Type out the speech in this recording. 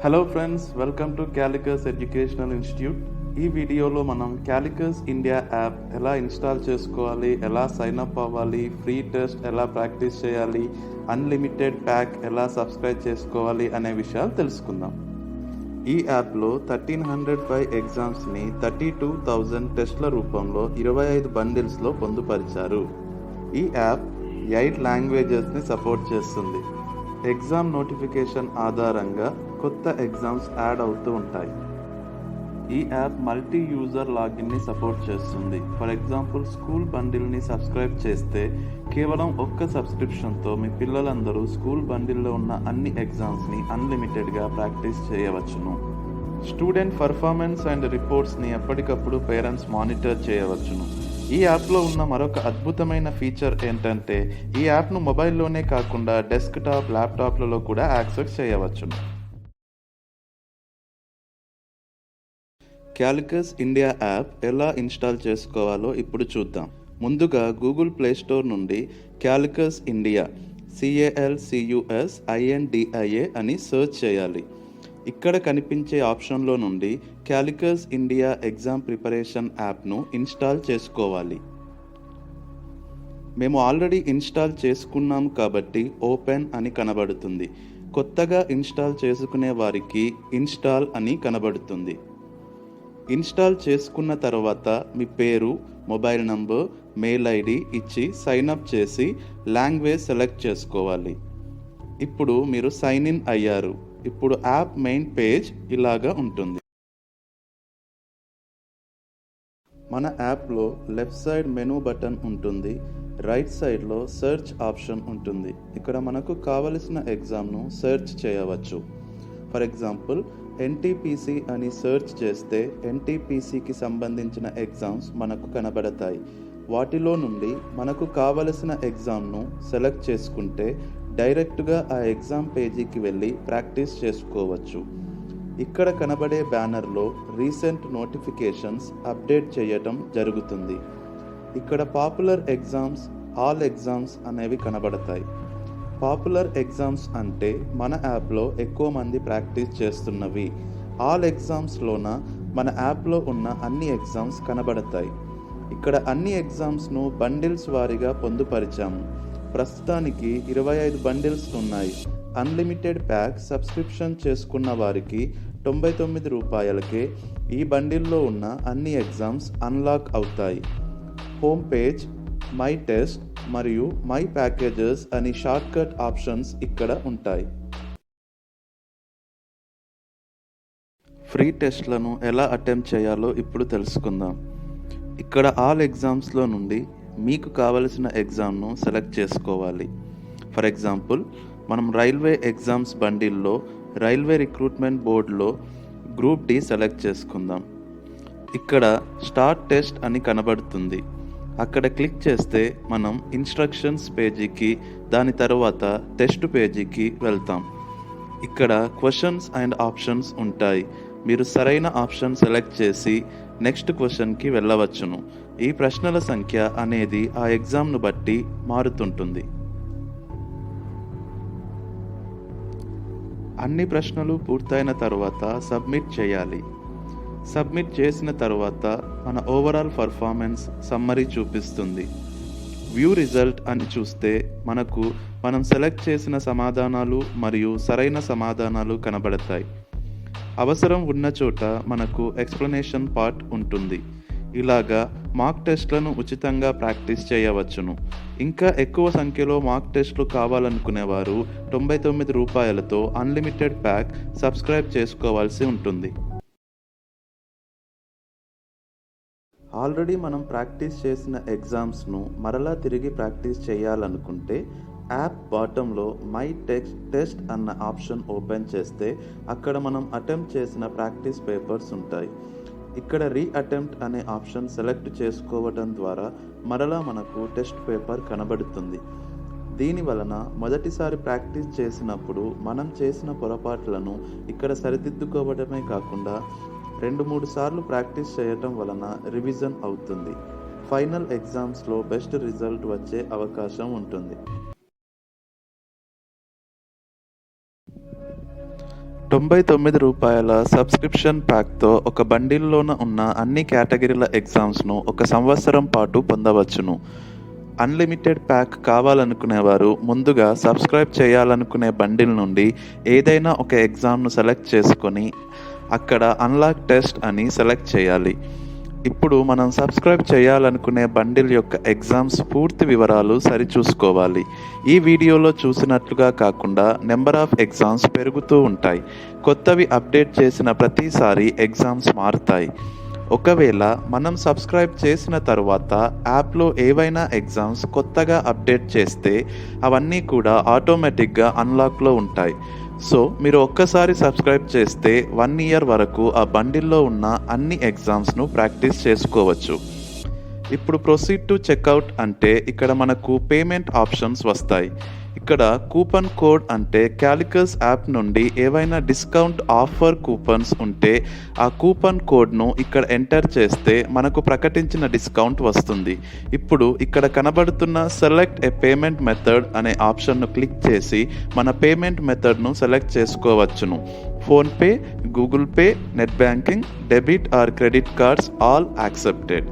Hello friends, welcome to క్యాలికస్ educational institute. ఈ వీడియోలో మనం క్యాలికస్ ఇండియా యాప్ ఎలా ఇన్స్టాల్ చేసుకోవాలి, ఎలా సైన్ అప్ అవ్వాలి, ఫ్రీ టెస్ట్ ఎలా ప్రాక్టీస్ చేయాలి, అన్లిమిటెడ్ ప్యాక్ ఎలా సబ్స్క్రైబ్ చేసుకోవాలి అనే విషయాలు తెలుసుకుందాం. ఈ యాప్లో 1305 ఎగ్జామ్స్ని 32,000 టెస్ట్ల రూపంలో 25 బండిల్స్లో పొందుపరిచారు. ఈ యాప్ 8 లాంగ్వేజెస్ని సపోర్ట్ చేస్తుంది. ఎగ్జామ్ నోటిఫికేషన్ ఆధారంగా కొత్త ఎగ్జామ్స్ యాడ్ అవుతూ ఉంటాయి. ఈ యాప్ మల్టీ యూజర్ లాగిన్ని సపోర్ట్ చేస్తుంది. ఫర్ ఎగ్జాంపుల్, స్కూల్ బండిల్ని సబ్స్క్రైబ్ చేస్తే కేవలం ఒక్క సబ్స్క్రిప్షన్తో మీ పిల్లలందరూ స్కూల్ బండిల్లో ఉన్న అన్ని ఎగ్జామ్స్ని అన్లిమిటెడ్గా ప్రాక్టీస్ చేయవచ్చును. స్టూడెంట్ పర్ఫార్మెన్స్ అండ్ రిపోర్ట్స్ని ఎప్పటికప్పుడు పేరెంట్స్ మానిటర్ చేయవచ్చును. ఈ యాప్లో ఉన్న మరొక అద్భుతమైన ఫీచర్ ఏంటంటే, ఈ యాప్ను మొబైల్లోనే కాకుండా డెస్క్టాప్, ల్యాప్టాప్లలో కూడా యాక్సెస్ చేయవచ్చును. క్యాలికస్ ఇండియా యాప్ ఎలా ఇన్స్టాల్ చేసుకోవాలో ఇప్పుడు చూద్దాం. ముందుగా గూగుల్ ప్లే స్టోర్ నుండి క్యాలికస్ ఇండియా CALCUSINDIA అని సెర్చ్ చేయాలి. ఇక్కడ కనిపించే ఆప్షన్లో నుండి క్యాలికస్ ఇండియా ఎగ్జామ్ ప్రిపరేషన్ యాప్ను ఇన్స్టాల్ చేసుకోవాలి. మేము ఆల్రెడీ ఇన్స్టాల్ చేసుకున్నాం కాబట్టి ఓపెన్ అని కనబడుతుంది. కొత్తగా ఇన్స్టాల్ చేసుకునే వారికి ఇన్స్టాల్ అని కనబడుతుంది. ఇన్స్టాల్ చేసుకున్న తర్వాత మీ పేరు, మొబైల్ నంబర్, మెయిల్ ఐడి ఇచ్చి సైన్ అప్ చేసి లాంగ్వేజ్ సెలెక్ట్ చేసుకోవాలి. ఇప్పుడు మీరు సైన్ ఇన్ అయ్యారు. ఇప్పుడు యాప్ మెయిన్ పేజ్ ఇలాగా ఉంటుంది. మన యాప్లో లెఫ్ట్ సైడ్ మెనూ బటన్ ఉంటుంది. రైట్ సైడ్లో సెర్చ్ ఆప్షన్ ఉంటుంది. ఇక్కడ మనకు కావలసిన ఎగ్జామ్ను సెర్చ్ చేయవచ్చు. ఫర్ ఎగ్జాంపుల్, NTPC అని సెర్చ్ చేస్తే NTPCకి సంబంధించిన ఎగ్జామ్స్ మనకు కనబడతాయి. వాటిలో నుండి మనకు కావలసిన ఎగ్జామ్ను సెలెక్ట్ చేసుకుంటే డైరెక్ట్గా ఆ ఎగ్జామ్ పేజీకి వెళ్ళి ప్రాక్టీస్ చేసుకోవచ్చు. ఇక్కడ కనబడే బ్యానర్లో రీసెంట్ నోటిఫికేషన్స్ అప్డేట్ చేయటం జరుగుతుంది. ఇక్కడ పాపులర్ ఎగ్జామ్స్, ఆల్ ఎగ్జామ్స్ అనేవి కనబడతాయి. పాపులర్ ఎగ్జామ్స్ అంటే మన యాప్లో ఎక్కువ మంది ప్రాక్టీస్ చేస్తున్నవి. ఆల్ ఎగ్జామ్స్లోన మన యాప్లో ఉన్న అన్ని ఎగ్జామ్స్ కనబడతాయి. ఇక్కడ అన్ని ఎగ్జామ్స్ను బండిల్స్ వారీగా పొందుపరిచాము. ప్రస్తుతానికి 25 బండిల్స్ ఉన్నాయి. అన్లిమిటెడ్ ప్యాక్ సబ్స్క్రిప్షన్ చేసుకున్న వారికి 99 రూపాయలకే ఈ బండిల్లో ఉన్న అన్ని ఎగ్జామ్స్ అన్లాక్ అవుతాయి. హోమ్ పేజ్, మై టెస్ట్ మరియు మై ప్యాకేజెస్ అని షార్ట్కట్ ఆప్షన్స్ ఇక్కడ ఉంటాయి. ఫ్రీ టెస్ట్లను ఎలా అటెంప్ట్ చేయాలో ఇప్పుడు తెలుసుకుందాం. ఇక్కడ ఆల్ ఎగ్జామ్స్లో నుండి మీకు కావలసిన ఎగ్జామ్ను సెలెక్ట్ చేసుకోవాలి. ఫర్ ఎగ్జాంపుల్, మనం రైల్వే ఎగ్జామ్స్ బండిల్లో రైల్వే రిక్రూట్మెంట్ బోర్డులో గ్రూప్ డి సెలెక్ట్ చేసుకుందాం. ఇక్కడ స్టార్ట్ టెస్ట్ అని కనబడుతుంది. అక్కడ క్లిక్ చేస్తే మనం ఇన్స్ట్రక్షన్స్ పేజీకి, దాని తర్వాత టెస్ట్ పేజీకి వెళ్తాం. ఇక్కడ క్వశ్చన్స్ అండ్ ఆప్షన్స్ ఉంటాయి. మీరు సరైన ఆప్షన్ సెలెక్ట్ చేసి నెక్స్ట్ క్వశ్చన్కి వెళ్ళవచ్చును. ఈ ప్రశ్నల సంఖ్య అనేది ఆ ఎగ్జామ్ను బట్టి మారుతుంటుంది. అన్ని ప్రశ్నలు పూర్తయిన తర్వాత సబ్మిట్ చేయాలి. సబ్మిట్ చేసిన తర్వాత మన ఓవరాల్ పర్ఫార్మెన్స్ సమ్మరీ చూపిస్తుంది. వ్యూ రిజల్ట్ అని చూస్తే మనకు మనం సెలెక్ట్ చేసిన సమాధానాలు మరియు సరైన సమాధానాలు కనబడతాయి. అవసరం ఉన్న చోట మనకు ఎక్స్ప్లెనేషన్ పార్ట్ ఉంటుంది. ఇలాగా మాక్ టెస్ట్లను ఉచితంగా ప్రాక్టీస్ చేయవచ్చును. ఇంకా ఎక్కువ సంఖ్యలో మాక్ టెస్ట్లు కావాలనుకునేవారు 99 రూపాయలతో అన్లిమిటెడ్ ప్యాక్ సబ్స్క్రైబ్ చేసుకోవాల్సి ఉంటుంది. ఆల్రెడీ మనం ప్రాక్టీస్ చేసిన ఎగ్జామ్స్ను మరలా తిరిగి ప్రాక్టీస్ చేయాలనుకుంటే యాప్ బాటంలో మై టెస్ట్ అన్న ఆప్షన్ ఓపెన్ చేస్తే అక్కడ మనం అటెంప్ట్ చేసిన ప్రాక్టీస్ పేపర్స్ ఉంటాయి. ఇక్కడ రీఅటెంప్ట్ అనే ఆప్షన్ సెలెక్ట్ చేసుకోవడం ద్వారా మరలా మనకు టెస్ట్ పేపర్ కనబడుతుంది. దీని వలన మొదటిసారి ప్రాక్టీస్ చేసినప్పుడు మనం చేసిన పొరపాట్లను ఇక్కడ సరిదిద్దుకోవడమే కాకుండా 2-3 సార్లు ప్రాక్టీస్ చేయటం వలన రివిజన్ అవుతుంది. ఫైనల్ ఎగ్జామ్స్లో బెస్ట్ రిజల్ట్ వచ్చే అవకాశం ఉంటుంది. ₹99 సబ్స్క్రిప్షన్ ప్యాక్‌తో ఒక బండిల్‌లోన ఉన్న అన్ని కేటగిరీల ఎగ్జామ్స్‌ను ఒక సంవత్సరం పాటు పొందవచ్చును. అన్‌లిమిటెడ్ ప్యాక్ కావాలనుకునేవారు ముందుగా సబ్స్క్రైబ్ చేయాలనుకునే బండిల్ నుండి ఏదైనా ఒక ఎగ్జామ్‌ను సెలెక్ట్ చేసుకొని, అక్కడ అన్‌లాక్ టెస్ట్ అని సెలెక్ట్ చేయాలి. ఇప్పుడు మనం సబ్స్క్రైబ్ చేయాలనుకునే బండిల్ యొక్క ఎగ్జామ్స్ పూర్తి వివరాలు సరిచూసుకోవాలి. ఈ వీడియోలో చూసినట్లుగా కాకుండా నెంబర్ ఆఫ్ ఎగ్జామ్స్ పెరుగుతూ ఉంటాయి. కొత్తవి అప్డేట్ చేసిన ప్రతిసారి ఎగ్జామ్స్ మారుతాయి. ఒకవేళ మనం సబ్స్క్రైబ్ చేసిన తరువాత యాప్లో ఏవైనా ఎగ్జామ్స్ కొత్తగా అప్డేట్ చేస్తే అవన్నీ కూడా ఆటోమేటిక్గా అన్లాక్లో ఉంటాయి. సో మీరు ఒక్కసారి సబ్స్క్రైబ్ చేస్తే 1 ఇయర్ వరకు ఆ బండిల్లో ఉన్న అన్ని ఎగ్జామ్స్ను ప్రాక్టీస్ చేసుకోవచ్చు. ఇప్పుడు ప్రొసీడ్ టు చెక్అవుట్ అంటే ఇక్కడ మనకు పేమెంట్ ఆప్షన్స్ వస్తాయి. ఇక్కడ కూపన్ కోడ్ అంటే క్యాలికస్ యాప్ నుండి ఏవైనా డిస్కౌంట్ ఆఫర్ కూపన్స్ ఉంటే ఆ కూపన్ కోడ్ను ఇక్కడ ఎంటర్ చేస్తే మనకు ప్రకటించిన డిస్కౌంట్ వస్తుంది. ఇప్పుడు ఇక్కడ కనబడుతున్న సెలెక్ట్ ఏ పేమెంట్ మెథడ్ అనే ఆప్షన్ను క్లిక్ చేసి మన పేమెంట్ మెథడ్ను సెలెక్ట్ చేసుకోవచ్చును. PhonePe, Google pay, net banking, debit or credit cards all accepted.